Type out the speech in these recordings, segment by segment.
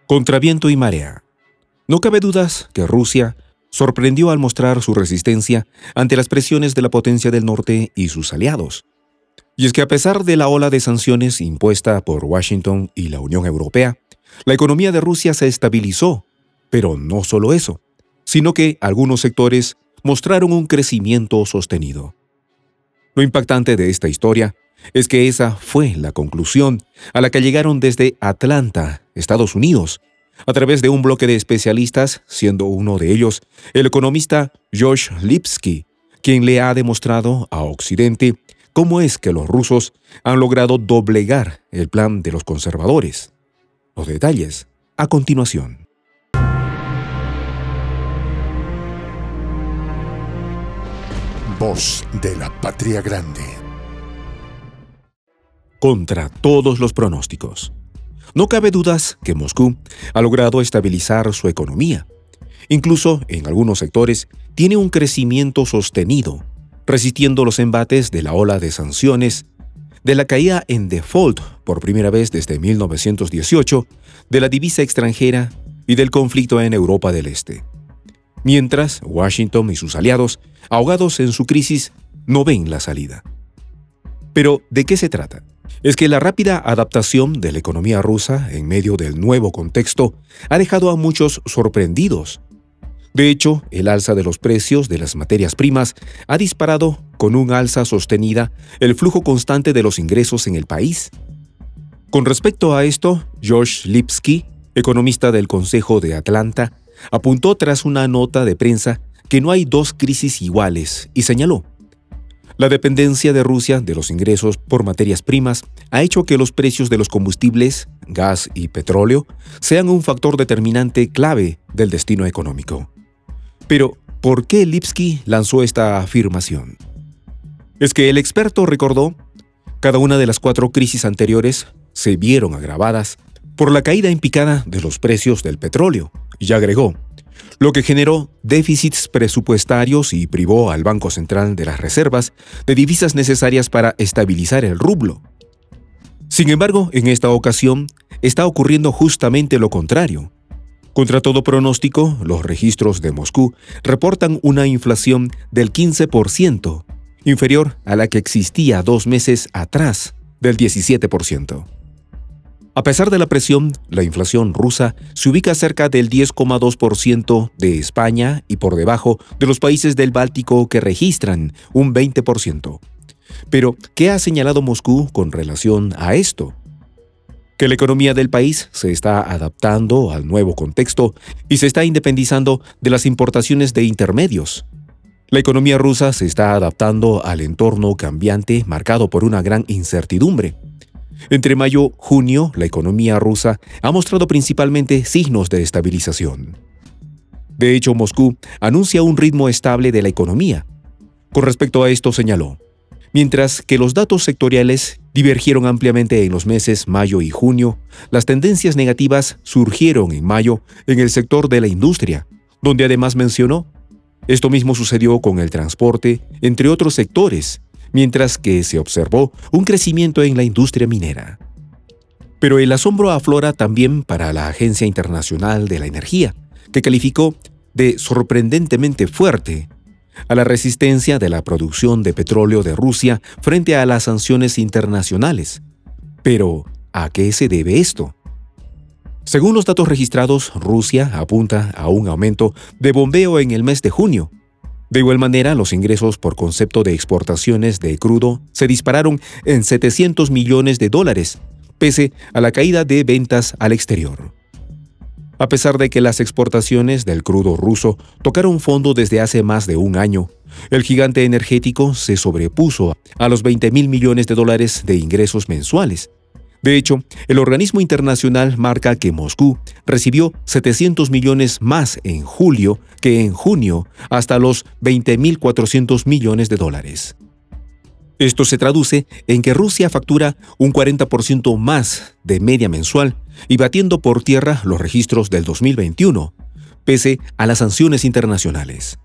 Contra viento y marea. No cabe dudas que Rusia sorprendió al mostrar su resistencia ante las presiones de la potencia del norte y sus aliados. Y es que a pesar de la ola de sanciones impuesta por Washington y la Unión Europea, la economía de Rusia se estabilizó, pero no solo eso, sino que algunos sectores mostraron un crecimiento sostenido. Lo impactante de esta historia es que esa fue la conclusión a la que llegaron desde Atlanta, Estados Unidos, a través de un bloque de especialistas, siendo uno de ellos el economista Josh Lipsky, quien le ha demostrado a Occidente cómo es que los rusos han logrado doblegar el plan de los conservadores. Los detalles a continuación. Voz de la Patria Grande. Contra todos los pronósticos. No cabe dudas que Moscú ha logrado estabilizar su economía. Incluso en algunos sectores tiene un crecimiento sostenido, resistiendo los embates de la ola de sanciones, de la caída en default por primera vez desde 1918, de la divisa extranjera y del conflicto en Europa del Este. Mientras, Washington y sus aliados, ahogados en su crisis, no ven la salida. Pero, ¿de qué se trata? Es que la rápida adaptación de la economía rusa en medio del nuevo contexto ha dejado a muchos sorprendidos. De hecho, el alza de los precios de las materias primas ha disparado con un alza sostenida el flujo constante de los ingresos en el país. Con respecto a esto, Josh Lipsky, economista del Consejo de Atlanta, apuntó tras una nota de prensa que no hay dos crisis iguales y señaló: la dependencia de Rusia de los ingresos por materias primas ha hecho que los precios de los combustibles, gas y petróleo sean un factor determinante clave del destino económico. Pero, ¿por qué Lipsky lanzó esta afirmación? Es que el experto recordó, cada una de las 4 crisis anteriores se vieron agravadas por la caída en picada de los precios del petróleo, y agregó, lo que generó déficits presupuestarios y privó al Banco Central de las reservas de divisas necesarias para estabilizar el rublo. Sin embargo, en esta ocasión está ocurriendo justamente lo contrario. Contra todo pronóstico, los registros de Moscú reportan una inflación del 15%, inferior a la que existía 2 meses atrás, del 17%. A pesar de la presión, la inflación rusa se ubica cerca del 10,2% de España y por debajo de los países del Báltico que registran un 20%. Pero, ¿qué ha señalado Moscú con relación a esto? Que la economía del país se está adaptando al nuevo contexto y se está independizando de las importaciones de intermedios. La economía rusa se está adaptando al entorno cambiante marcado por una gran incertidumbre. Entre mayo y junio, la economía rusa ha mostrado principalmente signos de estabilización. De hecho, Moscú anuncia un ritmo estable de la economía. Con respecto a esto señaló, mientras que los datos sectoriales divergieron ampliamente en los meses mayo y junio, las tendencias negativas surgieron en mayo en el sector de la industria, donde además mencionó, esto mismo sucedió con el transporte, entre otros sectores, mientras que se observó un crecimiento en la industria minera. Pero el asombro aflora también para la Agencia Internacional de la Energía, que calificó de sorprendentemente fuerte a la resistencia de la producción de petróleo de Rusia frente a las sanciones internacionales. Pero, ¿a qué se debe esto? Según los datos registrados, Rusia apunta a un aumento de bombeo en el mes de junio. De igual manera, los ingresos por concepto de exportaciones de crudo se dispararon en $700 millones, pese a la caída de ventas al exterior. A pesar de que las exportaciones del crudo ruso tocaron fondo desde hace más de un año, el gigante energético se sobrepuso a los $20.000 millones de ingresos mensuales. De hecho, el organismo internacional marca que Moscú recibió 700 millones más en julio que en junio, hasta los $20.400 millones. Esto se traduce en que Rusia factura un 40% más de media mensual y batiendo por tierra los registros del 2021, pese a las sanciones internacionales.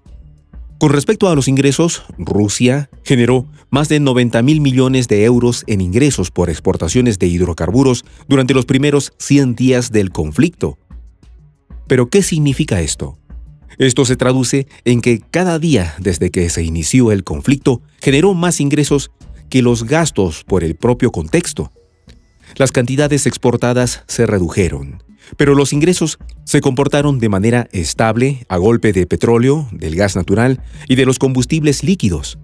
Con respecto a los ingresos, Rusia generó más de 90.000 millones de euros en ingresos por exportaciones de hidrocarburos durante los primeros 100 días del conflicto, Pero, ¿qué significa esto? Esto se traduce en que cada día desde que se inició el conflicto generó más ingresos que los gastos por el propio contexto. Las cantidades exportadas se redujeron, pero los ingresos se comportaron de manera estable a golpe de petróleo, del gas natural y de los combustibles líquidos.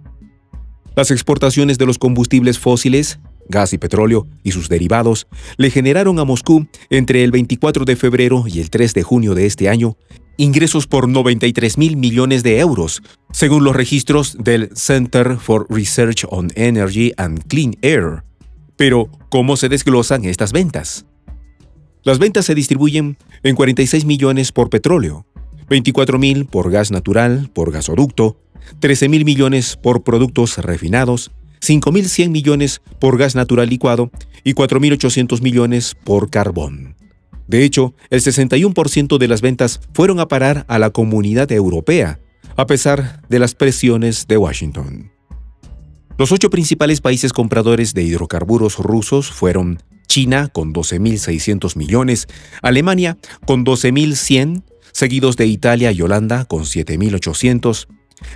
Las exportaciones de los combustibles fósiles, gas y petróleo y sus derivados, le generaron a Moscú entre el 24 de febrero y el 3 de junio de este año ingresos por 93.000 millones de euros, según los registros del Center for Research on Energy and Clean Air. Pero, ¿cómo se desglosan estas ventas? Las ventas se distribuyen en 46 millones por petróleo, 24.000 por gas natural, por gasoducto, 13.000 millones por productos refinados, 5.100 millones por gas natural licuado y 4.800 millones por carbón. De hecho, el 61% de las ventas fueron a parar a la Comunidad Europea, a pesar de las presiones de Washington. Los 8 principales países compradores de hidrocarburos rusos fueron China con 12.600 millones, Alemania con 12.100, seguidos de Italia y Holanda con 7.800,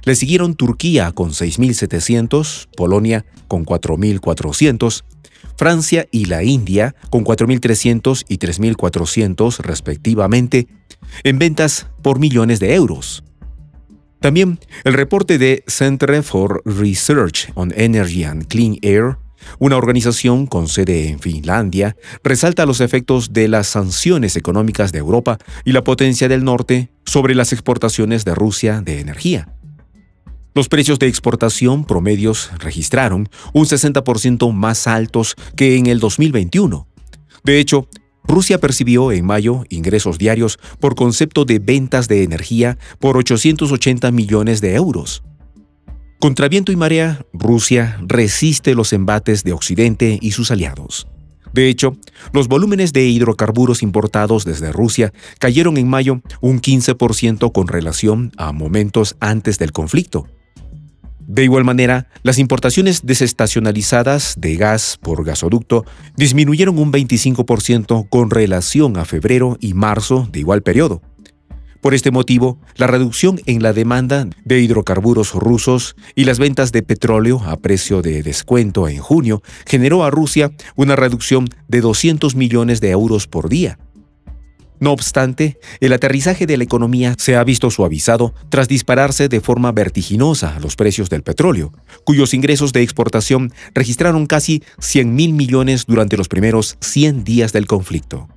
le siguieron Turquía con 6.700, Polonia con 4.400, Francia y la India con 4.300 y 3.400 respectivamente, en ventas por millones de euros. También el reporte de Center for Research on Energy and Clean Air, una organización con sede en Finlandia, resalta los efectos de las sanciones económicas de Europa y la potencia del norte sobre las exportaciones de Rusia de energía. Los precios de exportación promedios registraron un 60% más altos que en el 2021. De hecho, Rusia percibió en mayo ingresos diarios por concepto de ventas de energía por 880 millones de euros. Contra viento y marea, Rusia resiste los embates de Occidente y sus aliados. De hecho, los volúmenes de hidrocarburos importados desde Rusia cayeron en mayo un 15% con relación a momentos antes del conflicto. De igual manera, las importaciones desestacionalizadas de gas por gasoducto disminuyeron un 25% con relación a febrero y marzo de igual periodo. Por este motivo, la reducción en la demanda de hidrocarburos rusos y las ventas de petróleo a precio de descuento en junio generó a Rusia una reducción de 200 millones de euros por día. No obstante, el aterrizaje de la economía se ha visto suavizado tras dispararse de forma vertiginosa los precios del petróleo, cuyos ingresos de exportación registraron casi 100.000 millones durante los primeros 100 días del conflicto.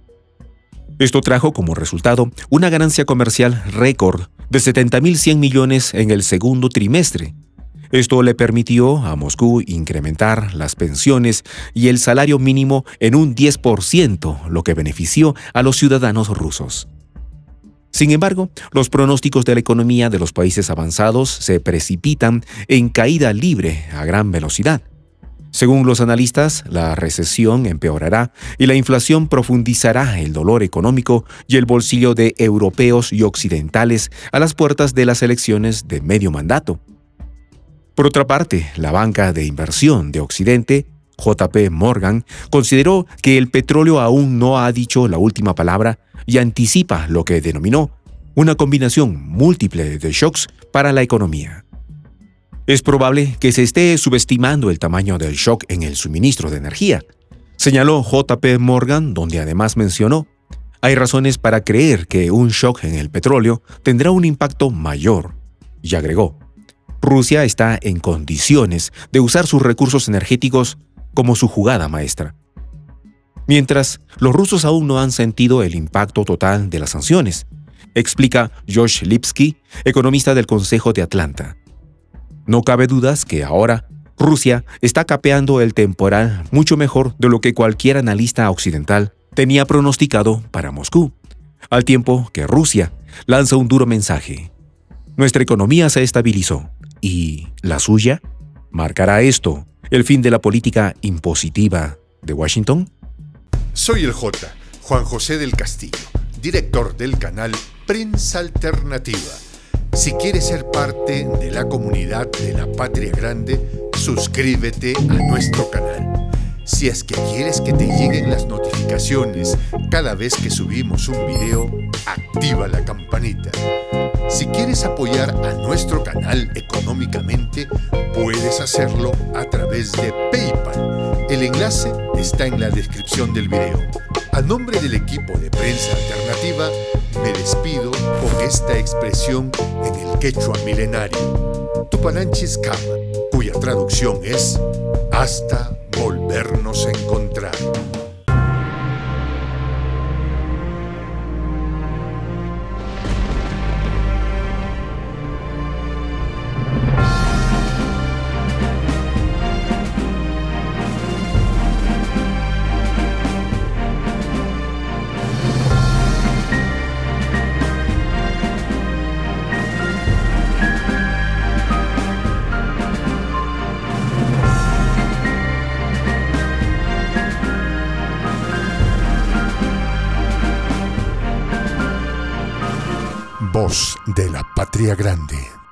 Esto trajo como resultado una ganancia comercial récord de 70.100 millones en el segundo trimestre. Esto le permitió a Moscú incrementar las pensiones y el salario mínimo en un 10%, lo que benefició a los ciudadanos rusos. Sin embargo, los pronósticos de la economía de los países avanzados se precipitan en caída libre a gran velocidad. Según los analistas, la recesión empeorará y la inflación profundizará el dolor económico y el bolsillo de europeos y occidentales a las puertas de las elecciones de medio mandato. Por otra parte, la banca de inversión de Occidente, JP Morgan, consideró que el petróleo aún no ha dicho la última palabra y anticipa lo que denominó una combinación múltiple de shocks para la economía. Es probable que se esté subestimando el tamaño del shock en el suministro de energía, señaló JP Morgan, donde además mencionó: hay razones para creer que un shock en el petróleo tendrá un impacto mayor, y agregó: Rusia está en condiciones de usar sus recursos energéticos como su jugada maestra. Mientras, los rusos aún no han sentido el impacto total de las sanciones, explica Josh Lipsky, economista del Consejo de Atlanta. No cabe dudas que ahora Rusia está capeando el temporal mucho mejor de lo que cualquier analista occidental tenía pronosticado para Moscú, al tiempo que Rusia lanza un duro mensaje: nuestra economía se estabilizó. ¿Y la suya? ¿Marcará esto el fin de la política impositiva de Washington? Soy el J, Juan José del Castillo, director del canal Prensa Alternativa. Si quieres ser parte de la comunidad de la Patria Grande, suscríbete a nuestro canal. Si es que quieres que te lleguen las notificaciones cada vez que subimos un video, activa la campanita. Si quieres apoyar a nuestro canal económicamente, puedes hacerlo a través de PayPal. El enlace está en la descripción del video. A nombre del equipo de Prensa Alternativa, me despido con esta expresión en el quechua milenario, Tupananchis Kama, cuya traducción es hasta volvernos a encontrar. Voz de la Patria Grande.